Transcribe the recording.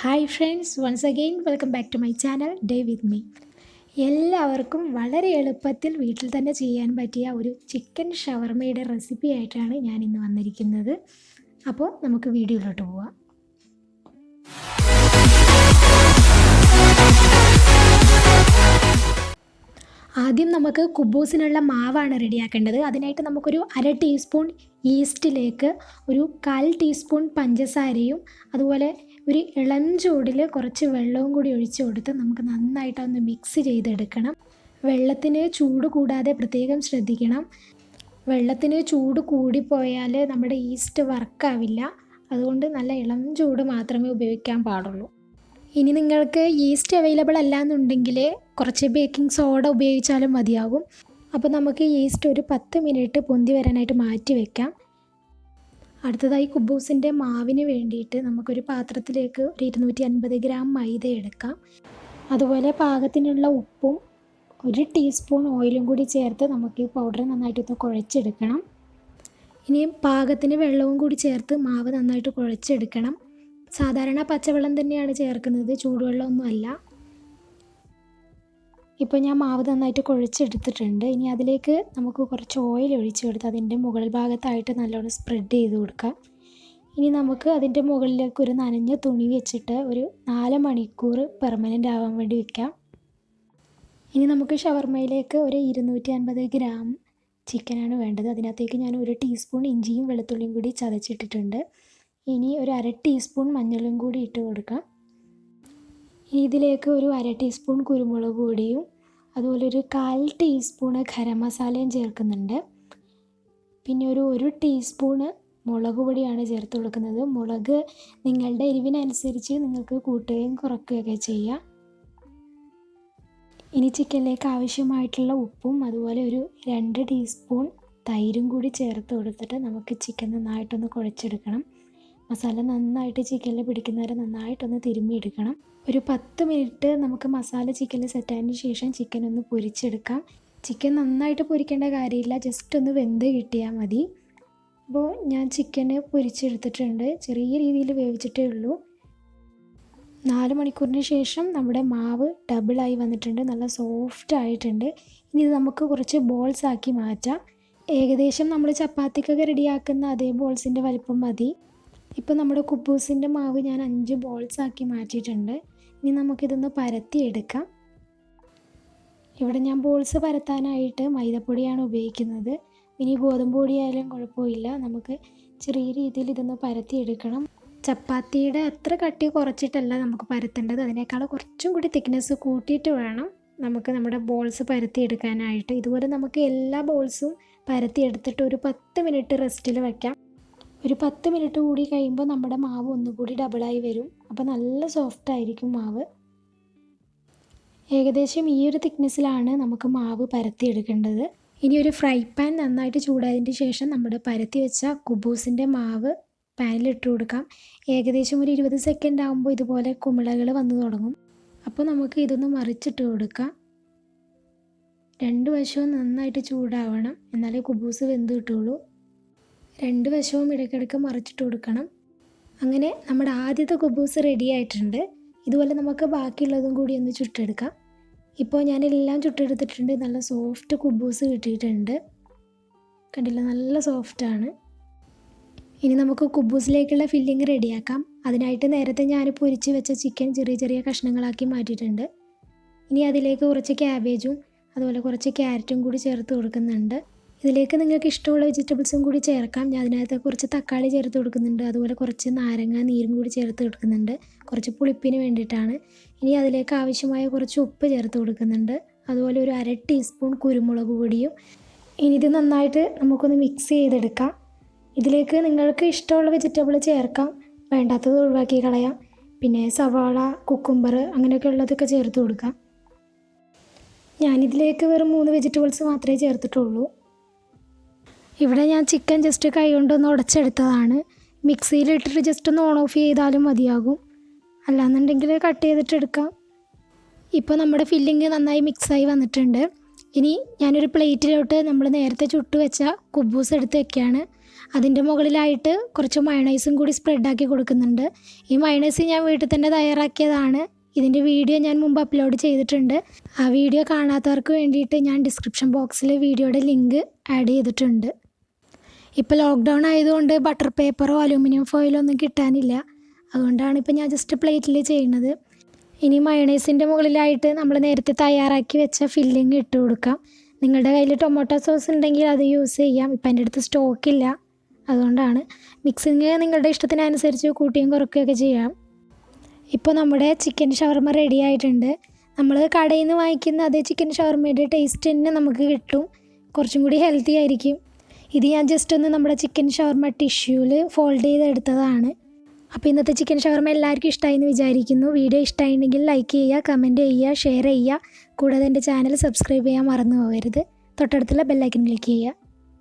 Hi friends, once again welcome back to my channel day with me. എല്ലാവർക്കും വളരെ എളുപ്പത്തിൽ വീട്ടിൽ തന്നെ ചെയ്യാൻ പറ്റിയ ഒരു ചിക്കൻ ഷവർമയുടെ റെസിപ്പി ആയിട്ടാണ് ഞാൻ ഇന്ന് വന്നിരിക്കുന്നത്. അപ്പോൾ നമുക്ക് വീഡിയോയിലോട്ട് പോവാം. ആദ്യം നമുക്ക് കുബ്ബൂസിനുള്ള മാവാണ് റെഡിയാക്കേണ്ടത്. അതിനായിട്ട് നമുക്കൊരു 1/2 ടീസ്പൂൺ ഈസ്റ്റിലേക്ക് ഒരു 1/4 ടീസ്പൂൺ പഞ്ചസാരയും അതുപോലെ ഒരു ഇളം ചൂടിൽ കുറച്ച് വെള്ളവും കൂടി ഒഴിച്ച് കൊടുത്ത് നമുക്ക് നന്നായിട്ടൊന്ന് മിക്സ് ചെയ്തെടുക്കണം. വെള്ളത്തിന് ചൂട് കൂടാതെ പ്രത്യേകം ശ്രദ്ധിക്കണം. വെള്ളത്തിന് ചൂട് കൂടിപ്പോയാൽ നമ്മുടെ ഈസ്റ്റ് വർക്കാവില്ല. അതുകൊണ്ട് നല്ല ഇളം ചൂട് മാത്രമേ ഉപയോഗിക്കാൻ പാടുള്ളൂ. ഇനി നിങ്ങൾക്ക് ഈസ്റ്റ് അവൈലബിൾ അല്ല എന്നുണ്ടെങ്കിൽ കുറച്ച് ബേക്കിംഗ് സോഡ ഉപയോഗിച്ചാലും മതിയാകും. അപ്പോൾ നമുക്ക് ഈസ്റ്റ് ഒരു 10 മിനിറ്റ് പൊന്തി വരാനായിട്ട് മാറ്റി വയ്ക്കാം. അടുത്തതായി കുബ്ബൂസിൻ്റെ മാവിന് വേണ്ടിയിട്ട് നമുക്കൊരു പാത്രത്തിലേക്ക് ഒരു 250 ഗ്രാം മൈദ എടുക്കാം. അതുപോലെ പാകത്തിനുള്ള ഉപ്പും 1 ടീസ്പൂൺ ഓയിലും കൂടി ചേർത്ത് നമുക്ക് ഈ പൗഡർ നന്നായിട്ടൊന്ന് കുഴച്ചെടുക്കണം. ഇനി പാകത്തിന് വെള്ളവും കൂടി ചേർത്ത് മാവ് നന്നായിട്ട് കുഴച്ചെടുക്കണം. സാധാരണ പച്ചവെള്ളം തന്നെയാണ് ചേർക്കുന്നത്, ചൂടുവെള്ളമൊന്നുമല്ല. ഇപ്പോൾ ഞാൻ മാവ് നന്നായിട്ട് കുഴച്ചെടുത്തിട്ടുണ്ട്. ഇനി അതിലേക്ക് നമുക്ക് കുറച്ച് ഓയിൽ ഒഴിച്ച് കൊടുത്ത് അതിൻ്റെ മുകൾ ഭാഗത്തായിട്ട് നല്ലോണം സ്പ്രെഡ് ചെയ്ത് കൊടുക്കാം. ഇനി നമുക്ക് അതിൻ്റെ മുകളിലേക്ക് ഒരു നനഞ്ഞ തുണി വെച്ചിട്ട് ഒരു 4 മണിക്കൂർ പെർമനൻ്റ് ആവാൻ വേണ്ടി വയ്ക്കാം. ഇനി നമുക്ക് ഷവർമയിലേക്ക് ഒരു 250 ഗ്രാം ചിക്കനാണ് വേണ്ടത്. അതിനകത്തേക്ക് ഞാൻ 1 ടീസ്പൂൺ ഇഞ്ചിയും വെളുത്തുള്ളിയും കൂടി ചതച്ചിട്ടിട്ടുണ്ട്. ഇനി ഒരു 1/2 ടീസ്പൂൺ മഞ്ഞളും കൂടി ഇട്ട് കൊടുക്കാം. ഇതിലേക്ക് ഒരു 1/2 ടീസ്പൂൺ കുരുമുളക് പൊടിയും അതുപോലെ ഒരു 1/4 ടീസ്പൂൺ ഗരം മസാലയും ചേർക്കുന്നുണ്ട്. പിന്നെ ഒരു 1 ടീസ്പൂൺ മുളക് പൊടിയാണ് ചേർത്ത് കൊടുക്കുന്നത്. മുളക് നിങ്ങളുടെ എരിവിനനുസരിച്ച് നിങ്ങൾക്ക് കൂട്ടുകയും കുറയ്ക്കുകയൊക്കെ ചെയ്യാം. ഇനി ചിക്കനിലേക്ക് ആവശ്യമായിട്ടുള്ള ഉപ്പും അതുപോലെ ഒരു 2 ടീസ്പൂൺ തൈരും കൂടി ചേർത്ത് കൊടുത്തിട്ട് നമുക്ക് ചിക്കൻ നന്നായിട്ടൊന്ന് കുഴച്ചെടുക്കണം. മസാല നന്നായിട്ട് ചിക്കനിൽ പിടിക്കുന്നവരെ നന്നായിട്ടൊന്ന് തിരുമ്മിയെടുക്കണം. ഒരു 10 മിനിറ്റ് നമുക്ക് മസാല ചിക്കനിൽ സെറ്റായതിന് ശേഷം ചിക്കൻ ഒന്ന് പൊരിച്ചെടുക്കാം. ചിക്കൻ നന്നായിട്ട് പൊരിക്കേണ്ട കാര്യമില്ല, ജസ്റ്റ് ഒന്ന് വെന്ത് കിട്ടിയാൽ മതി. അപ്പോൾ ഞാൻ ചിക്കന് പൊരിച്ചെടുത്തിട്ടുണ്ട്. ചെറിയ രീതിയിൽ വേവിച്ചിട്ടേ ഉള്ളൂ. 4 മണിക്കൂറിന് ശേഷം നമ്മുടെ മാവ് ഡബിളായി വന്നിട്ടുണ്ട്, നല്ല സോഫ്റ്റ് ആയിട്ടുണ്ട്. ഇനി ഇത് നമുക്ക് കുറച്ച് ബോൾസ് ആക്കി മാറ്റാം. ഏകദേശം നമ്മൾ ചപ്പാത്തിക്കൊക്കെ റെഡിയാക്കുന്ന അതേ ബോൾസിൻ്റെ വലിപ്പം മതി. ഇപ്പോൾ നമ്മുടെ കുബ്ബൂസിൻ്റെ മാവ് ഞാൻ 5 ബോൾസ് ആക്കി മാറ്റിയിട്ടുണ്ട്. ഇനി നമുക്കിതൊന്ന് പരത്തിയെടുക്കാം. ഇവിടെ ഞാൻ ബോൾസ് പരത്താനായിട്ട് മൈദപ്പൊടിയാണ് ഉപയോഗിക്കുന്നത്. ഇനി ഗോതമ്പ് പൊടിയായാലും കുഴപ്പമില്ല. നമുക്ക് ചെറിയ രീതിയിൽ ഇതൊന്ന് പരത്തിയെടുക്കണം. ചപ്പാത്തിയുടെ അത്ര കട്ടി കുറച്ചിട്ടല്ല നമുക്ക് പരത്തേണ്ടത്, അതിനേക്കാൾ കുറച്ചും കൂടി തിക്നെസ് കൂട്ടിയിട്ട് വേണം നമുക്ക് നമ്മുടെ ബോൾസ് പരത്തിയെടുക്കാനായിട്ട്. ഇതുപോലെ നമുക്ക് എല്ലാ ബോൾസും പരത്തിയെടുത്തിട്ട് ഒരു 10 മിനിറ്റ് റെസ്റ്റിൽ വയ്ക്കാം. ഒരു 10 മിനിറ്റ് കൂടി കഴിയുമ്പോൾ നമ്മുടെ മാവ് ഒന്നുകൂടി ഡബിളായി വരും. അപ്പോൾ നല്ല സോഫ്റ്റ് ആയിരിക്കും മാവ്. ഏകദേശം ഈ ഒരു തിക്നെസ്സിലാണ് നമുക്ക് മാവ് പരത്തിയെടുക്കേണ്ടത്. ഇനി ഒരു ഫ്രൈ പാൻ നന്നായിട്ട് ചൂടായതിന് ശേഷം നമ്മുടെ പരത്തി വെച്ച കുബ്ബൂസിൻ്റെ മാവ് പാനിലിട്ട് കൊടുക്കാം. ഏകദേശം ഒരു 20 സെക്കൻഡ് ആകുമ്പോൾ ഇതുപോലെ കുമിളകൾ വന്നു തുടങ്ങും. അപ്പോൾ നമുക്ക് ഇതൊന്ന് മറിച്ചിട്ട് കൊടുക്കാം. 2 വശവും നന്നായിട്ട് ചൂടാവണം, എന്നാലേ കുബ്ബൂസ് വെന്ത് കിട്ടുള്ളൂ. 2 വശവും ഇടയ്ക്കിടയ്ക്ക് മറിച്ചിട്ട് കൊടുക്കണം. അങ്ങനെ നമ്മുടെ ആദ്യത്തെ കുബ്ബൂസ് റെഡി ആയിട്ടുണ്ട്. ഇതുപോലെ നമുക്ക് ബാക്കിയുള്ളതും കൂടി ഒന്ന് ചുട്ടെടുക്കാം. ഇപ്പോൾ ഞാനെല്ലാം ചുട്ടെടുത്തിട്ടുണ്ട്. നല്ല സോഫ്റ്റ് കുബ്ബൂസ് കിട്ടിയിട്ടുണ്ട്, കണ്ടില്ല, നല്ല സോഫ്റ്റാണ്. ഇനി നമുക്ക് കുബ്ബൂസിലേക്കുള്ള ഫില്ലിങ് റെഡിയാക്കാം. അതിനായിട്ട് നേരത്തെ ഞാൻ പൊരിച്ച് വെച്ച ചിക്കൻ ചെറിയ ചെറിയ കഷ്ണങ്ങളാക്കി മാറ്റിയിട്ടുണ്ട്. ഇനി അതിലേക്ക് കുറച്ച് ക്യാബേജും അതുപോലെ കുറച്ച് ക്യാരറ്റും കൂടി ചേർത്ത് കൊടുക്കുന്നുണ്ട്. ഇതിലേക്ക് നിങ്ങൾക്ക് ഇഷ്ടമുള്ള വെജിറ്റബിൾസും കൂടി ചേർക്കാം. ഞാൻ അതിനകത്ത് കുറച്ച് തക്കാളി ചേർത്ത് കൊടുക്കുന്നുണ്ട്, അതുപോലെ കുറച്ച് നാരങ്ങ നീരും കൂടി ചേർത്ത് കൊടുക്കുന്നുണ്ട്, കുറച്ച് പുളിപ്പിന് വേണ്ടിയിട്ടാണ്. ഇനി അതിലേക്ക് ആവശ്യമായ കുറച്ച് ഉപ്പ് ചേർത്ത് കൊടുക്കുന്നുണ്ട്, അതുപോലെ ഒരു 1/2 ടീസ്പൂൺ കുരുമുളക് പൊടിയും. ഇനി ഇത് നന്നായിട്ട് നമുക്കൊന്ന് മിക്സ് ചെയ്തെടുക്കാം. ഇതിലേക്ക് നിങ്ങൾക്ക് ഇഷ്ടമുള്ള വെജിറ്റബിൾ ചേർക്കാം, വേണ്ടാത്തത് ഒഴിവാക്കി കളയാം. പിന്നെ സവാള, കുക്കുംബർ അങ്ങനെയൊക്കെ ഉള്ളതൊക്കെ ചേർത്ത് കൊടുക്കാം. ഞാനിതിലേക്ക് വെറും 3 വെജിറ്റബിൾസ് മാത്രമേ ചേർത്തിട്ടുള്ളൂ. ഇവിടെ ഞാൻ ചിക്കൻ ജസ്റ്റ് കൈ കൊണ്ടൊന്ന് ഉടച്ചെടുത്തതാണ്. മിക്സിയിലിട്ടിട്ട് ജസ്റ്റ് ഒന്ന് ഓൺ ഓഫ് ചെയ്താലും മതിയാകും, അല്ലാന്നുണ്ടെങ്കിൽ കട്ട് ചെയ്തിട്ടെടുക്കാം. ഇപ്പോൾ നമ്മുടെ ഫില്ലിങ് നന്നായി മിക്സായി വന്നിട്ടുണ്ട്. ഇനി ഞാനൊരു പ്ലേറ്റിലോട്ട് നമ്മൾ നേരത്തെ ചുട്ട് വെച്ച കുബ്ബൂസ് എടുത്ത് വയ്ക്കുകയാണ്. അതിൻ്റെ മുകളിലായിട്ട് കുറച്ച് മയണൈസും കൂടി സ്പ്രെഡാക്കി കൊടുക്കുന്നുണ്ട്. ഈ മയണൈസ് ഞാൻ വീട്ടിൽ തന്നെ തയ്യാറാക്കിയതാണ്. ഇതിൻ്റെ വീഡിയോ ഞാൻ മുമ്പ് അപ്ലോഡ് ചെയ്തിട്ടുണ്ട്. ആ വീഡിയോ കാണാത്തവർക്ക് വേണ്ടിയിട്ട് ഞാൻ ഡിസ്ക്രിപ്ഷൻ ബോക്സിൽ വീഡിയോയുടെ ലിങ്ക് ആഡ് ചെയ്തിട്ടുണ്ട്. ഇപ്പോൾ ലോക്ക്ഡൗൺ ആയതുകൊണ്ട് ബട്ടർ പേപ്പറോ അലൂമിനിയം ഫോയിലോ ഒന്നും കിട്ടാനില്ല. അതുകൊണ്ടാണ് ഇപ്പോൾ ഞാൻ ജസ്റ്റ് പ്ലേറ്റിൽ ചെയ്യുന്നത്. ഇനി മയണൈസിൻ്റെ മുകളിലായിട്ട് നമ്മൾ നേരത്തെ തയ്യാറാക്കി വെച്ച ഫില്ലിങ് ഇട്ട് കൊടുക്കാം. നിങ്ങളുടെ കയ്യിൽ ടൊമാറ്റോ സോസ് ഉണ്ടെങ്കിൽ അത് യൂസ് ചെയ്യാം. ഇപ്പം എൻ്റെ അടുത്ത് സ്റ്റോക്കില്ല, അതുകൊണ്ടാണ്. മിക്സിങ് നിങ്ങളുടെ ഇഷ്ടത്തിനനുസരിച്ച് കൂട്ടിയും കുറയ്ക്കുകയൊക്കെ ചെയ്യാം. ഇപ്പോൾ നമ്മുടെ ചിക്കൻ ഷവർമ റെഡി ആയിട്ടുണ്ട്. നമ്മൾ കടയിൽ നിന്ന് വാങ്ങിക്കുന്ന അതേ ചിക്കൻ ഷവർമയുടെ ടേസ്റ്റ് തന്നെ നമുക്ക് കിട്ടും. കുറച്ചും കൂടി ഹെൽത്തി ആയിരിക്കും. ഇത് ഞാൻ ജസ്റ്റ് ഒന്ന് നമ്മുടെ ചിക്കൻ ഷവർമ ടിഷ്യൂവിൽ ഫോൾഡ് ചെയ്തെടുത്തതാണ്. അപ്പോൾ ഇന്നത്തെ ചിക്കൻ ഷവർമ എല്ലാവർക്കും ഇഷ്ടമായി എന്ന് വിചാരിക്കുന്നു. വീഡിയോ ഇഷ്ടമായിട്ടുണ്ടെങ്കിൽ ലൈക്ക് ചെയ്യുക, കമൻറ്റ് ചെയ്യുക, ഷെയർ ചെയ്യുക. കൂടാതെ എൻ്റെ ചാനൽ സബ്സ്ക്രൈബ് ചെയ്യാൻ മറന്നു പോകരുത്. തൊട്ടടുത്തുള്ള ബെല്ലൈക്കൻ ക്ലിക്ക് ചെയ്യുക.